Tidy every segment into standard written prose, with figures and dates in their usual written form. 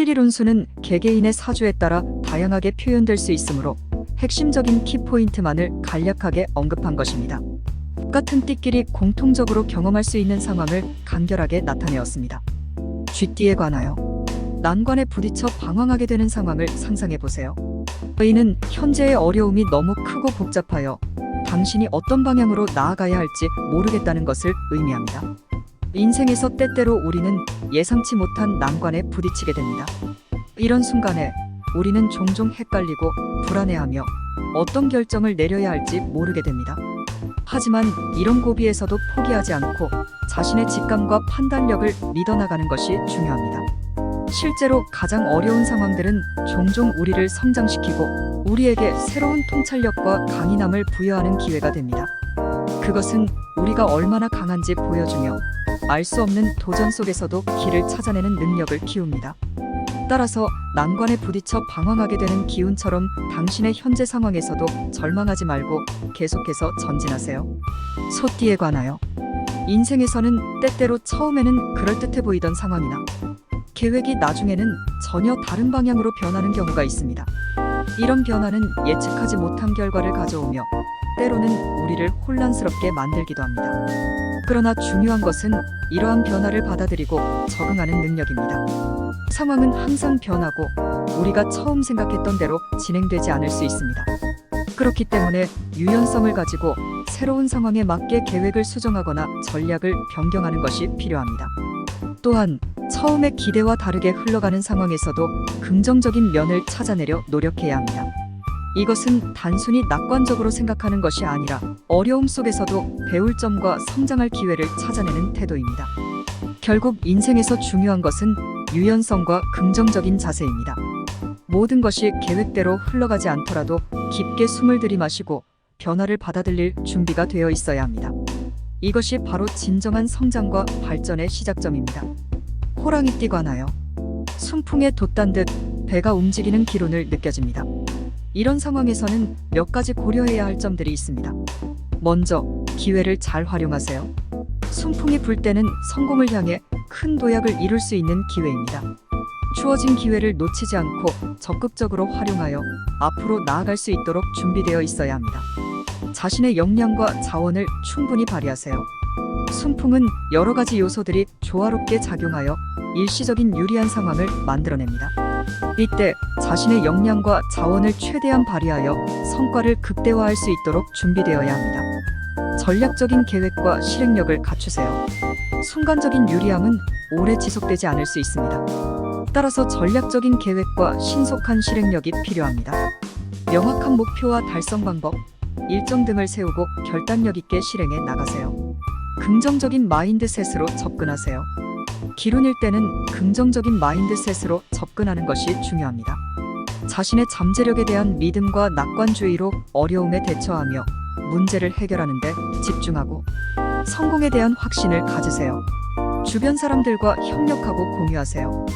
실이론수는 개개인의 사주에 따라 다양하게 표현될 수 있으므로 핵심적인 키포인트만을 간략하게 언급한 것입니다. 똑같은 띠끼리 공통적으로 경험할 수 있는 상황을 간결하게 나타내었습니다. 쥐띠에 관하여 난관에 부딪혀 방황하게 되는 상황을 상상해 보세요. 이는 현재의 어려움이 너무 크고 복잡하여 당신이 어떤 방향으로 나아가야 할지 모르겠다는 것을 의미합니다. 인생에서 때때로 우리는 예상치 못한 난관에 부딪히게 됩니다. 이런 순간에 우리는 종종 헷갈리고 불안해하며 어떤 결정을 내려야 할지 모르게 됩니다. 하지만 이런 고비에서도 포기하지 않고 자신의 직감과 판단력을 믿어나가는 것이 중요합니다. 실제로 가장 어려운 상황들은 종종 우리를 성장시키고 우리에게 새로운 통찰력과 강인함을 부여하는 기회가 됩니다. 그것은 우리가 얼마나 강한지 보여주며 알 수 없는 도전 속에서도 길을 찾아내는 능력을 키웁니다. 따라서 난관에 부딪혀 방황하게 되는 기운처럼 당신의 현재 상황에서도 절망하지 말고 계속해서 전진하세요. 소띠에 관하여 인생에서는 때때로 처음에는 그럴듯해 보이던 상황이나 계획이 나중에는 전혀 다른 방향으로 변하는 경우가 있습니다. 이런 변화는 예측하지 못한 결과를 가져오며 때로는 우리를 혼란스럽게 만들기도 합니다. 그러나 중요한 것은 이러한 변화를 받아들이고 적응하는 능력입니다. 상황은 항상 변하고 우리가 처음 생각했던 대로 진행되지 않을 수 있습니다. 그렇기 때문에 유연성을 가지고 새로운 상황에 맞게 계획을 수정하거나 전략을 변경하는 것이 필요합니다. 또한 처음의 기대와 다르게 흘러가는 상황에서도 긍정적인 면을 찾아내려 노력해야 합니다. 이것은 단순히 낙관적으로 생각하는 것이 아니라 어려움 속에서도 배울 점과 성장할 기회를 찾아내는 태도입니다. 결국 인생에서 중요한 것은 유연성과 긍정적인 자세입니다. 모든 것이 계획대로 흘러가지 않더라도 깊게 숨을 들이마시고 변화를 받아들일 준비가 되어 있어야 합니다. 이것이 바로 진정한 성장과 발전의 시작점입니다. 호랑이띠 관하여 순풍에 돛단 듯 배가 움직이는 기운을 느껴집니다. 이런 상황에서는 몇 가지 고려해야 할 점들이 있습니다. 먼저 기회를 잘 활용하세요. 순풍이 불 때는 성공을 향해 큰 도약을 이룰 수 있는 기회입니다. 주어진 기회를 놓치지 않고 적극적으로 활용하여 앞으로 나아갈 수 있도록 준비되어 있어야 합니다. 자신의 역량과 자원을 충분히 발휘하세요. 순풍은 여러 가지 요소들이 조화롭게 작용하여 일시적인 유리한 상황을 만들어냅니다. 이때 자신의 역량과 자원을 최대한 발휘하여 성과를 극대화할 수 있도록 준비되어야 합니다. 전략적인 계획과 실행력을 갖추세요. 순간적인 유리함은 오래 지속되지 않을 수 있습니다. 따라서 전략적인 계획과 신속한 실행력이 필요합니다. 명확한 목표와 달성 방법, 일정 등을 세우고 결단력 있게 실행해 나가세요. 긍정적인 마인드셋으로 접근하세요. 기론일 때는 긍정적인 마인드셋으로 접근하는 것이 중요합니다. 자신의 잠재력에 대한 믿음과 낙관주의로 어려움에 대처하며 문제를 해결하는 데 집중하고 성공에 대한 확신을 가지세요. 주변 사람들과 협력하고 공유하세요.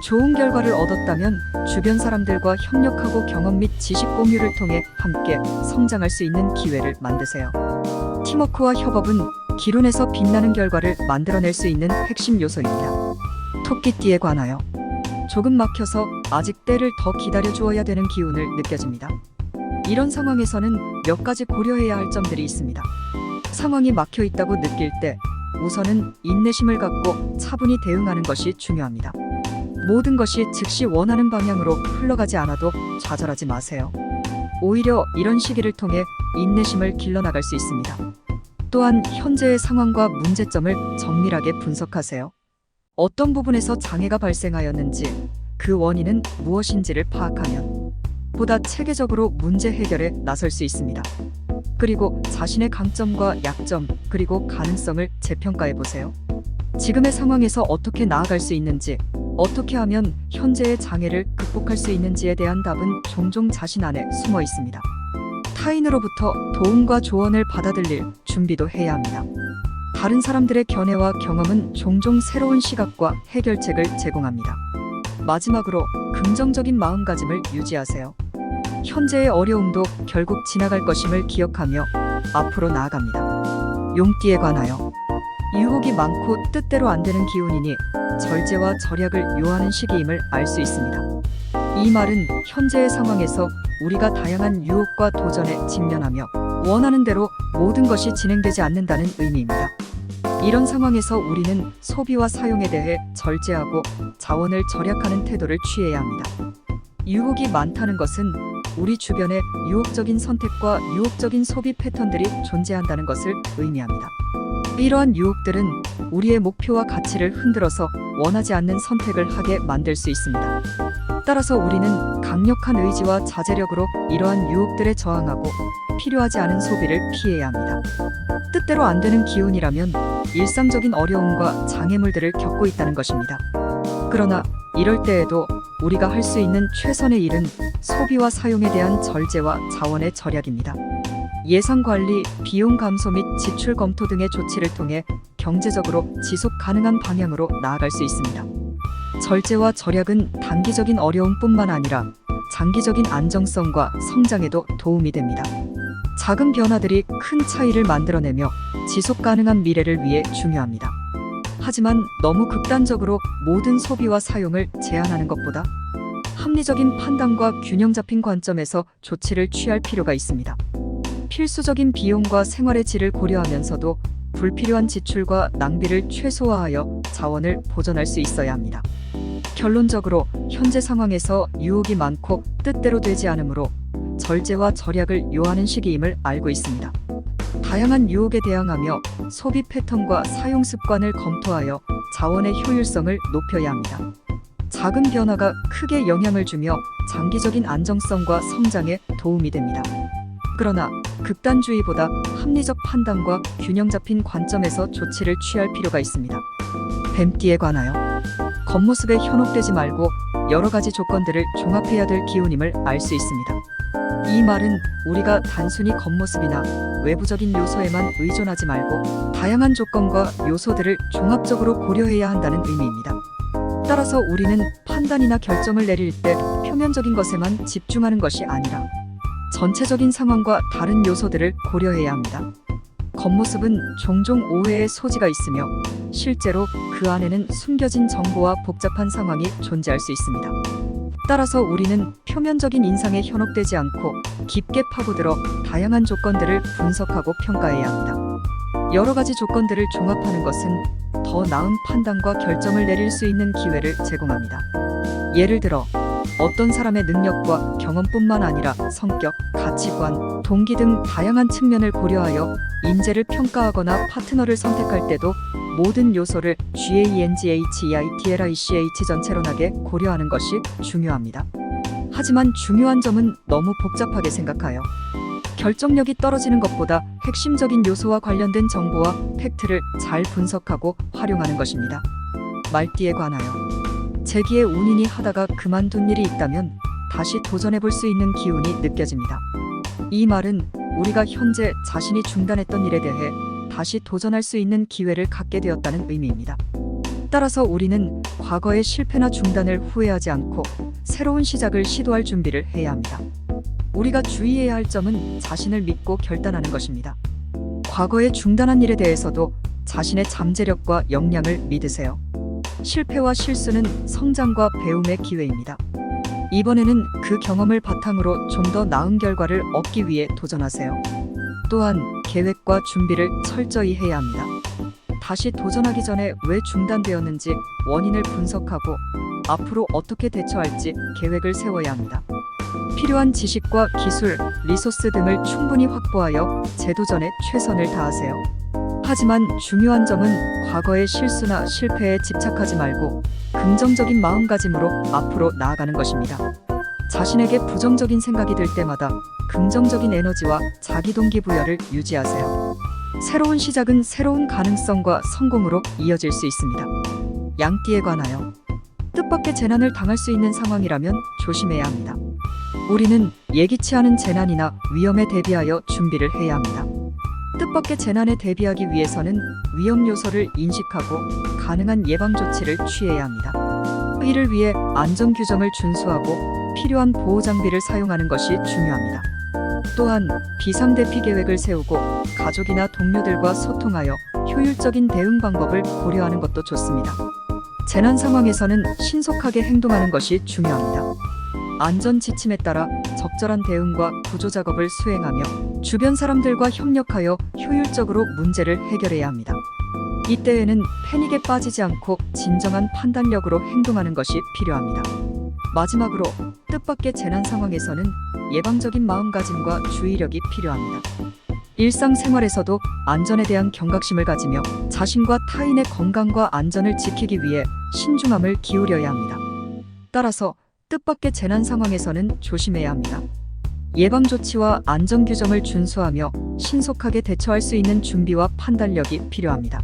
좋은 결과를 얻었다면 주변 사람들과 협력하고 경험 및 지식 공유를 통해 함께 성장할 수 있는 기회를 만드세요. 팀워크와 협업은 기론에서 빛나는 결과를 만들어낼 수 있는 핵심 요소입니다. 토끼띠에 관하여 조금 막혀서 아직 때를 더 기다려 주어야 되는 기운을 느껴집니다. 이런 상황에서는 몇 가지 고려해야 할 점들이 있습니다. 상황이 막혀 있다고 느낄 때 우선은 인내심을 갖고 차분히 대응하는 것이 중요합니다. 모든 것이 즉시 원하는 방향으로 흘러가지 않아도 좌절하지 마세요. 오히려 이런 시기를 통해 인내심을 길러나갈 수 있습니다. 또한 현재의 상황과 문제점을 정밀하게 분석하세요. 어떤 부분에서 장애가 발생하였는지, 그 원인은 무엇인지를 파악하면 보다 체계적으로 문제 해결에 나설 수 있습니다. 그리고 자신의 강점과 약점, 그리고 가능성을 재평가해 보세요. 지금의 상황에서 어떻게 나아갈 수 있는지, 어떻게 하면 현재의 장애를 극복할 수 있는지에 대한 답은 종종 자신 안에 숨어 있습니다. 타인으로부터 도움과 조언을 받아들일 준비도 해야 합니다. 다른 사람들의 견해와 경험은 종종 새로운 시각과 해결책을 제공합니다. 마지막으로 긍정적인 마음가짐을 유지하세요. 현재의 어려움도 결국 지나갈 것임을 기억하며 앞으로 나아갑니다. 용띠에 관하여 유혹이 많고 뜻대로 안 되는 기운이니 절제와 절약을 요하는 시기임을 알 수 있습니다. 이 말은 현재의 상황에서 우리가 다양한 유혹과 도전에 직면하며 원하는 대로 모든 것이 진행되지 않는다는 의미입니다. 이런 상황에서 우리는 소비와 사용에 대해 절제하고 자원을 절약하는 태도를 취해야 합니다. 유혹이 많다는 것은 우리 주변에 유혹적인 선택과 유혹적인 소비 패턴들이 존재한다는 것을 의미합니다. 이러한 유혹들은 우리의 목표와 가치를 흔들어서 원하지 않는 선택을 하게 만들 수 있습니다. 따라서 우리는 강력한 의지와 자제력으로 이러한 유혹들에 저항하고 필요하지 않은 소비를 피해야 합니다. 뜻대로 안 되는 기운이라면 일상적인 어려움과 장애물들을 겪고 있다는 것입니다. 그러나 이럴 때에도 우리가 할 수 있는 최선의 일은 소비와 사용에 대한 절제와 자원의 절약입니다. 예산 관리, 비용 감소 및 지출 검토 등의 조치를 통해 경제적으로 지속 가능한 방향으로 나아갈 수 있습니다. 절제와 절약은 단기적인 어려움뿐만 아니라 장기적인 안정성과 성장에도 도움이 됩니다. 작은 변화들이 큰 차이를 만들어내며 지속 가능한 미래를 위해 중요합니다. 하지만 너무 극단적으로 모든 소비와 사용을 제한하는 것보다 합리적인 판단과 균형 잡힌 관점에서 조치를 취할 필요가 있습니다. 필수적인 비용과 생활의 질을 고려하면서도 불필요한 지출과 낭비를 최소화하여 자원을 보존할 수 있어야 합니다. 결론적으로 현재 상황에서 유혹이 많고 뜻대로 되지 않으므로 절제와 절약을 요하는 시기임을 알고 있습니다. 다양한 유혹에 대항하며 소비 패턴과 사용 습관을 검토하여 자원의 효율성을 높여야 합니다. 작은 변화가 크게 영향을 주며 장기적인 안정성과 성장에 도움이 됩니다. 그러나 극단주의보다 합리적 판단과 균형 잡힌 관점에서 조치를 취할 필요가 있습니다. 뱀띠에 관하여 겉모습에 현혹되지 말고 여러 가지 조건들을 종합해야 될 기운임을 알 수 있습니다. 이 말은 우리가 단순히 겉모습이나 외부적인 요소에만 의존하지 말고 다양한 조건과 요소들을 종합적으로 고려해야 한다는 의미입니다. 따라서 우리는 판단이나 결정을 내릴 때 표면적인 것에만 집중하는 것이 아니라 전체적인 상황과 다른 요소들을 고려해야 합니다. 겉모습은 종종 오해의 소지가 있으며 실제로 그 안에는 숨겨진 정보와 복잡한 상황이 존재할 수 있습니다. 따라서 우리는 표면적인 인상에 현혹되지 않고 깊게 파고들어 다양한 조건들을 분석하고 평가해야 합니다. 여러 가지 조건들을 종합하는 것은 더 나은 판단과 결정을 내릴 수 있는 기회를 제공합니다. 예를 들어 어떤 사람의 능력과 경험뿐만 아니라 성격, 가치관, 동기 등 다양한 측면을 고려하여 인재를 평가하거나 파트너를 선택할 때도 모든 요소를 GANGHEITLICH 전체론하게 고려하는 것이 중요합니다. 하지만 중요한 점은 너무 복잡하게 생각하여 결정력이 떨어지는 것보다 핵심적인 요소와 관련된 정보와 팩트를 잘 분석하고 활용하는 것입니다. 말띠에 관하여 재기의 운이니 하다가 그만둔 일이 있다면 다시 도전해볼 수 있는 기운이 느껴집니다. 이 말은 우리가 현재 자신이 중단했던 일에 대해 다시 도전할 수 있는 기회를 갖게 되었다는 의미입니다. 따라서 우리는 과거의 실패나 중단을 후회하지 않고 새로운 시작을 시도할 준비를 해야 합니다. 우리가 주의해야 할 점은 자신을 믿고 결단하는 것입니다. 과거에 중단한 일에 대해서도 자신의 잠재력과 역량을 믿으세요. 실패와 실수는 성장과 배움의 기회입니다. 이번에는 그 경험을 바탕으로 좀 더 나은 결과를 얻기 위해 도전하세요. 또한 계획과 준비를 철저히 해야 합니다. 다시 도전하기 전에 왜 중단되었는지 원인을 분석하고 앞으로 어떻게 대처할지 계획을 세워야 합니다. 필요한 지식과 기술, 리소스 등을 충분히 확보하여 재도전에 최선을 다하세요. 하지만 중요한 점은 과거의 실수나 실패에 집착하지 말고 긍정적인 마음가짐으로 앞으로 나아가는 것입니다. 자신에게 부정적인 생각이 들 때마다 긍정적인 에너지와 자기 동기부여를 유지하세요. 새로운 시작은 새로운 가능성과 성공으로 이어질 수 있습니다. 양띠에 관하여 뜻밖의 재난을 당할 수 있는 상황이라면 조심해야 합니다. 우리는 예기치 않은 재난이나 위험에 대비하여 준비를 해야 합니다. 뜻밖의 재난에 대비하기 위해서는 위험 요소를 인식하고 가능한 예방 조치를 취해야 합니다. 이를 위해 안전 규정을 준수하고 필요한 보호 장비를 사용하는 것이 중요합니다. 또한 비상 대피 계획을 세우고 가족이나 동료들과 소통하여 효율적인 대응 방법을 고려하는 것도 좋습니다. 재난 상황에서는 신속하게 행동하는 것이 중요합니다. 안전 지침에 따라 적절한 대응과 구조 작업을 수행하며 주변 사람들과 협력하여 효율적으로 문제를 해결해야 합니다. 이때에는 패닉에 빠지지 않고 진정한 판단력으로 행동하는 것이 필요합니다. 마지막으로 뜻밖의 재난 상황에서는 예방적인 마음가짐과 주의력이 필요합니다. 일상생활에서도 안전에 대한 경각심을 가지며 자신과 타인의 건강과 안전을 지키기 위해 신중함을 기울여야 합니다. 따라서 뜻밖의 재난 상황에서는 조심해야 합니다. 예방조치와 안전규정을 준수하며 신속하게 대처할 수 있는 준비와 판단력이 필요합니다.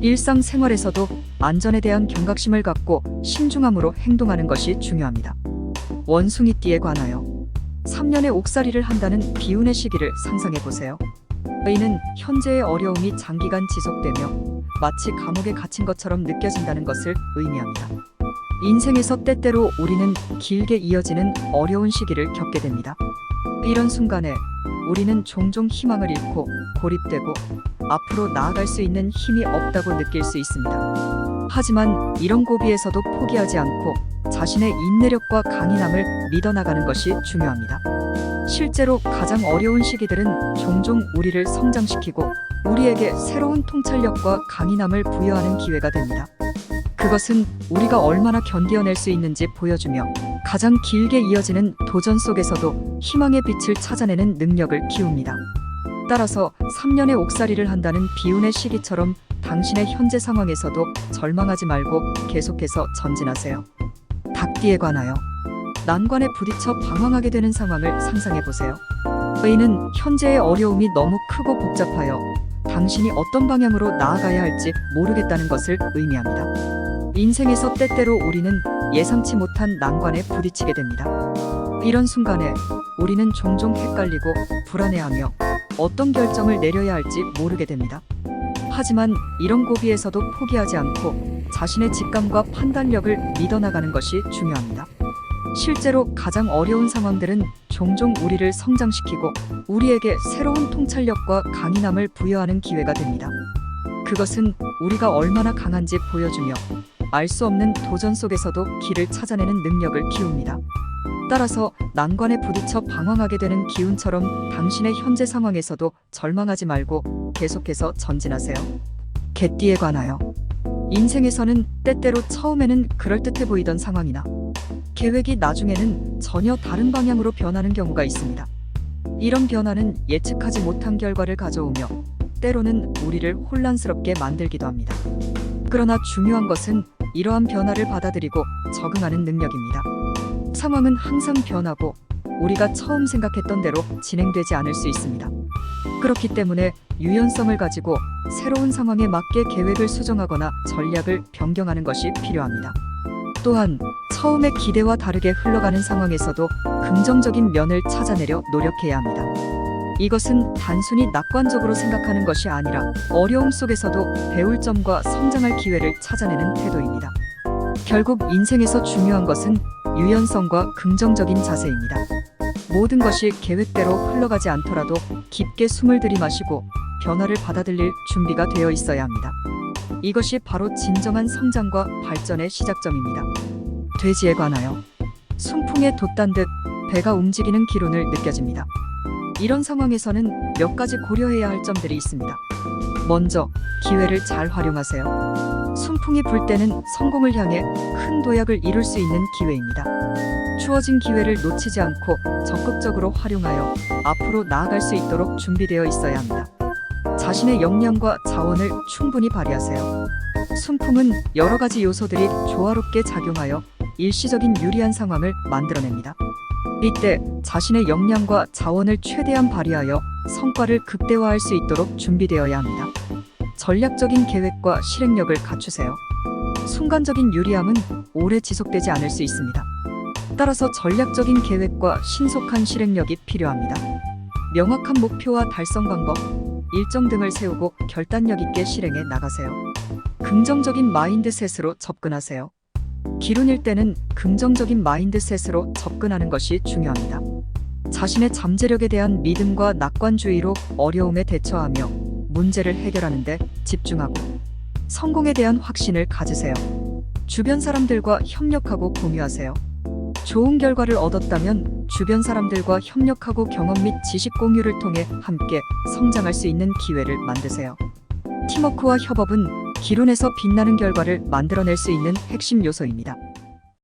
일상생활에서도 안전에 대한 경각심을 갖고 신중함으로 행동하는 것이 중요합니다. 원숭이띠에 관하여 3년의 옥살이를 한다는 비운의 시기를 상상해 보세요. 이는 현재의 어려움이 장기간 지속되며 마치 감옥에 갇힌 것처럼 느껴진다는 것을 의미합니다. 인생에서 때때로 우리는 길게 이어지는 어려운 시기를 겪게 됩니다. 이런 순간에 우리는 종종 희망을 잃고 고립되고 앞으로 나아갈 수 있는 힘이 없다고 느낄 수 있습니다. 하지만 이런 고비에서도 포기하지 않고 자신의 인내력과 강인함을 믿어나가는 것이 중요합니다. 실제로 가장 어려운 시기들은 종종 우리를 성장시키고 우리에게 새로운 통찰력과 강인함을 부여하는 기회가 됩니다. 그것은 우리가 얼마나 견디어낼 수 있는지 보여주며 가장 길게 이어지는 도전 속에서도 희망의 빛을 찾아내는 능력을 키웁니다. 따라서 3년의 옥살이를 한다는 비운의 시기처럼 당신의 현재 상황에서도 절망하지 말고 계속해서 전진하세요. 닭띠에 관하여 난관에 부딪혀 방황하게 되는 상황을 상상해 보세요. 이는 현재의 어려움이 너무 크고 복잡하여 당신이 어떤 방향으로 나아가야 할지 모르겠다는 것을 의미합니다. 인생에서 때때로 우리는 예상치 못한 난관에 부딪히게 됩니다. 이런 순간에 우리는 종종 헷갈리고 불안해하며 어떤 결정을 내려야 할지 모르게 됩니다. 하지만 이런 고비에서도 포기하지 않고 자신의 직감과 판단력을 믿어나가는 것이 중요합니다. 실제로 가장 어려운 상황들은 종종 우리를 성장시키고 우리에게 새로운 통찰력과 강인함을 부여하는 기회가 됩니다. 그것은 우리가 얼마나 강한지 보여주며 알 수 없는 도전 속에서도 길을 찾아내는 능력을 키웁니다. 따라서 난관에 부딪혀 방황하게 되는 기운처럼 당신의 현재 상황에서도 절망하지 말고 계속해서 전진하세요. 개띠에 관하여 인생에서는 때때로 처음에는 그럴듯해 보이던 상황이나 계획이 나중에는 전혀 다른 방향으로 변하는 경우가 있습니다. 이런 변화는 예측하지 못한 결과를 가져오며 때로는 우리를 혼란스럽게 만들기도 합니다. 그러나 중요한 것은 이러한 변화를 받아들이고 적응하는 능력입니다. 상황은 항상 변하고 우리가 처음 생각했던 대로 진행되지 않을 수 있습니다. 그렇기 때문에 유연성을 가지고 새로운 상황에 맞게 계획을 수정하거나 전략을 변경하는 것이 필요합니다. 또한 처음의 기대와 다르게 흘러가는 상황에서도 긍정적인 면을 찾아내려 노력해야 합니다. 이것은 단순히 낙관적으로 생각하는 것이 아니라 어려움 속에서도 배울 점과 성장할 기회를 찾아내는 태도입니다. 결국 인생에서 중요한 것은 유연성과 긍정적인 자세입니다. 모든 것이 계획대로 흘러가지 않더라도 깊게 숨을 들이마시고 변화를 받아들일 준비가 되어 있어야 합니다. 이것이 바로 진정한 성장과 발전의 시작점입니다. 돼지에 관하여 순풍에 돛단 듯 배가 움직이는 기운을 느껴집니다. 이런 상황에서는 몇 가지 고려해야 할 점들이 있습니다. 먼저 기회를 잘 활용하세요. 순풍이 불 때는 성공을 향해 큰 도약을 이룰 수 있는 기회입니다. 주어진 기회를 놓치지 않고 적극적으로 활용하여 앞으로 나아갈 수 있도록 준비되어 있어야 합니다. 자신의 역량과 자원을 충분히 발휘하세요. 순풍은 여러 가지 요소들이 조화롭게 작용하여 일시적인 유리한 상황을 만들어냅니다. 이때 자신의 역량과 자원을 최대한 발휘하여 성과를 극대화할 수 있도록 준비되어야 합니다. 전략적인 계획과 실행력을 갖추세요. 순간적인 유리함은 오래 지속되지 않을 수 있습니다. 따라서 전략적인 계획과 신속한 실행력이 필요합니다. 명확한 목표와 달성 방법, 일정 등을 세우고 결단력 있게 실행해 나가세요. 긍정적인 마인드셋으로 접근하세요. 기운일 때는 긍정적인 마인드셋으로 접근하는 것이 중요합니다. 자신의 잠재력에 대한 믿음과 낙관주의로 어려움에 대처하며 문제를 해결하는 데 집중하고 성공에 대한 확신을 가지세요. 주변 사람들과 협력하고 공유하세요. 좋은 결과를 얻었다면 주변 사람들과 협력하고 경험 및 지식 공유를 통해 함께 성장할 수 있는 기회를 만드세요. 팀워크와 협업은 기론에서 빛나는 결과를 만들어낼 수 있는 핵심 요소입니다.